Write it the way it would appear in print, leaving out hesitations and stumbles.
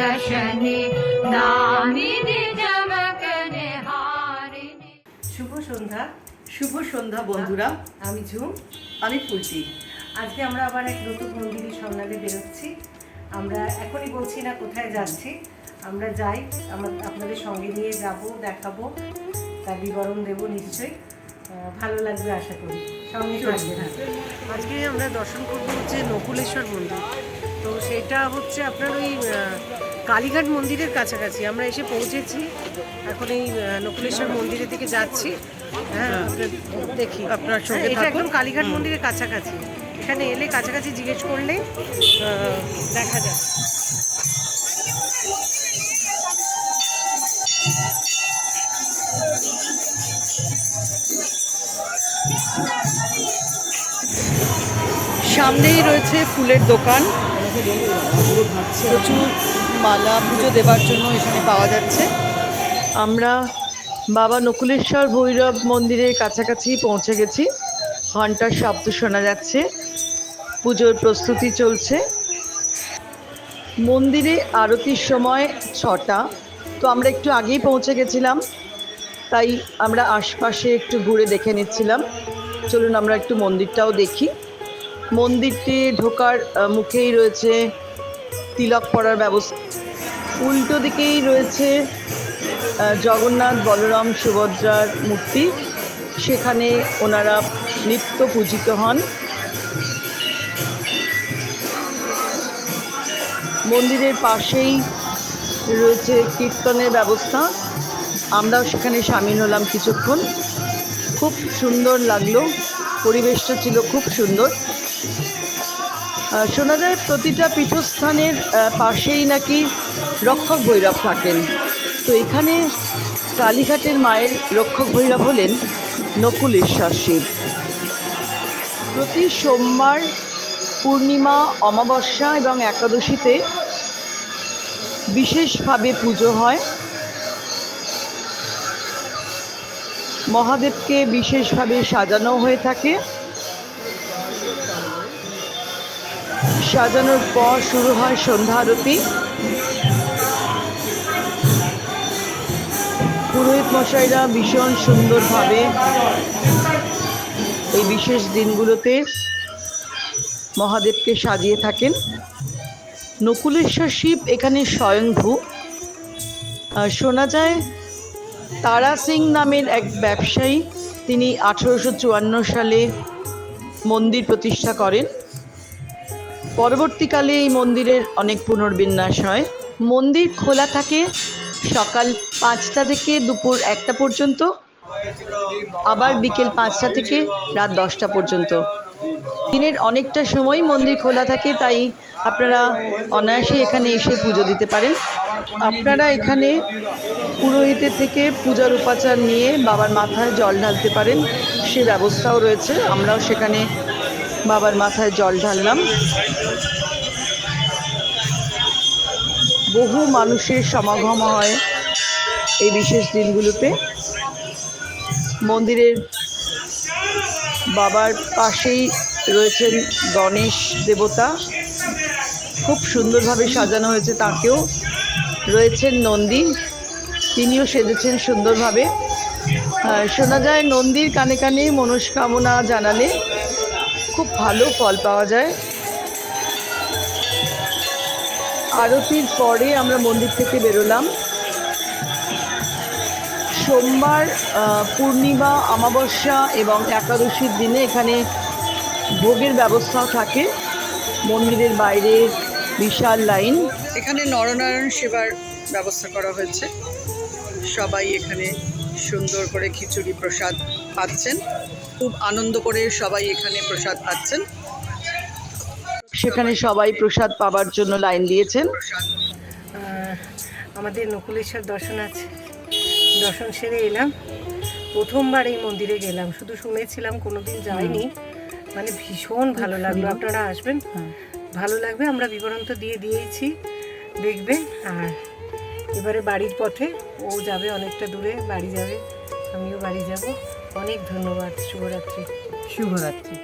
दशने दामिनी चमकने हारिणी। শুভ সন্ধ্যা বন্ধুরা। আমি ঝুম, আমি ফুলটি। আজকে আমরা আবার এক নতুন মন্দিরের সন্ধানে বেরোচ্ছি। আমরা এখনই বলছি না কোথায় যাচ্ছি, আমরা যাই, আপনাদের সঙ্গে নিয়ে যাব, দেখাবো, তার বিবরণ দেবো নিশ্চয়ই। ভালো লাগবে আশা করি, সঙ্গে থাকবেন। আজকে আমরা দর্শন করবো হচ্ছে নকুলেশ্বর মন্দির। তো সেটা হচ্ছে আপনার ওই কালীঘাট মন্দিরের কাছাকাছি আমরা এসে পৌঁছেছি। এখন এই নকুলেশ্বর মন্দিরের দিকে যাচ্ছি। হ্যাঁ, দেখি আপনার সঙ্গে এটা একদম কালীঘাট মন্দিরের কাছাকাছি। এখানে এলে কাছাকাছি জিজ্ঞেস করলে দেখা যায়। সামনেই রয়েছে ফুলের দোকান, প্রচুর মালা পুজো দেবার জন্য এখানে পাওয়া যাচ্ছে। আমরা বাবা নকুলেশ্বর ভৈরব মন্দিরের কাছাকাছি পৌঁছে গেছি। ঘণ্টার শব্দ শোনা যাচ্ছে, পুজোর প্রস্তুতি চলছে। মন্দিরে আরতির সময় 6টা, তো আমরা একটু আগেই পৌঁছে গেছিলাম, তাই আমরা আশপাশে একটু ঘুরে দেখে নিচ্ছিলাম। চলুন আমরা একটু মন্দিরটাও দেখি। মন্দিরটি ঢোকার মুখেই রয়েছে তিলক পরার ব্যবস্থা। উল্টো দিকেই রয়েছে জগন্নাথ, বলরাম, সুভদ্রার মূর্তি। সেখানে ওনারা নিত্য পূজিত হন। মন্দিরের পাশেই রয়েছে কীর্তনের ব্যবস্থা। আমরাও সেখানে সামিল হলাম কিছুক্ষণ। খুব সুন্দর লাগলো, পরিবেশটা ছিল খুব সুন্দর। শোনা যায় প্রতিটা পীঠস্থানের পাশেই নাকি রক্ষক ভৈরব থাকেন। তো এখানে কালীঘাটের মায়ের রক্ষক ভৈরব হলেন নকুলেশ্বর শিব। প্রতি সোমবার, পূর্ণিমা, অমাবস্যা এবং একাদশীতে বিশেষভাবে পুজো হয়। মহাদেবকে বিশেষভাবে সাজানো হয়ে থাকে। সাজানোর পর শুরু হয় সন্ধ্যা আরতি। পুরোহিত মশাইরা ভীষণ সুন্দরভাবে এই বিশেষ দিনগুলোতে মহাদেবকে সাজিয়ে থাকেন। নকুলেশ্বর শিব এখানে স্বয়ংভূ। শোনা যায় তারা সিং নামের এক ব্যবসায়ী, তিনি 1854 সালে মন্দির প্রতিষ্ঠা করেন। পরবর্তীকালে এই মন্দিরের অনেক পুনর্বিন্যাস হয়। মন্দির খোলা থাকে সকাল 5টা থেকে দুপুর 1টা পর্যন্ত, আবার বিকেল 5টা থেকে রাত 10টা পর্যন্ত। দিনের অনেকটা সময় মন্দির খোলা থাকে, তাই আপনারা অনায়াসে এখানে এসে পুজো দিতে পারেন। আপনারা এখানে পুরোহিতের থেকে পূজার উপাচার নিয়ে বাবার মাথায় জল ঢালতে পারেন, সে ব্যবস্থাও রয়েছে। আমরাও সেখানে বাবার মাথায় জল ঢাললাম। বহু মানুষের সমাগম হয় এই বিশেষ দিনগুলোতে। মন্দিরের বাবার পাশেই রয়েছেন গণেশ দেবতা, খুব সুন্দরভাবে সাজানো হয়েছে তাকেও। রয়েছেন নন্দী, তিনিও সেজেছেন সুন্দরভাবে। শোনা যায় নন্দীর কানে কানে মনস্কামনা জানালে খুব ভালো ফল পাওয়া যায়। আরতির পরে আমরা মন্দির থেকে বেরোলাম। সোমবার, পূর্ণিমা, অমাবস্যা এবং একাদশীর দিনে এখানে ভোগের ব্যবস্থাও থাকে। মন্দিরের বাইরে বিশাল লাইন। এখানে নরনারায়ণ সেবার ব্যবস্থা করা হয়েছে। সবাই এখানে সুন্দর করে খিচুড়ি প্রসাদ পাচ্ছেন, খুব আনন্দ করে সবাই এখানে প্রসাদ পাচ্ছেন। সেখানে সবাই প্রসাদ পাবার জন্য লাইন দিয়েছেন। আমাদের নকুলেশ্বর দর্শন আছে, দর্শন সেরে এলাম। প্রথমবার এই মন্দিরে গেলাম, শুধু শুনেছিলাম, কোনোদিন যাইনি। মানে ভীষণ ভালো লাগলো। আপনারা আসবেন, ভালো লাগবে। আমরা বিবরণ তো দিয়েছি, দেখবেন। আর এবারে বাড়ির পথে, ও যাবে অনেকটা দূরে, বাড়ি যাবে, আমিও বাড়ি যাব। অনেক ধন্যবাদ। শুভরাত্রি। শুভরাত্রি।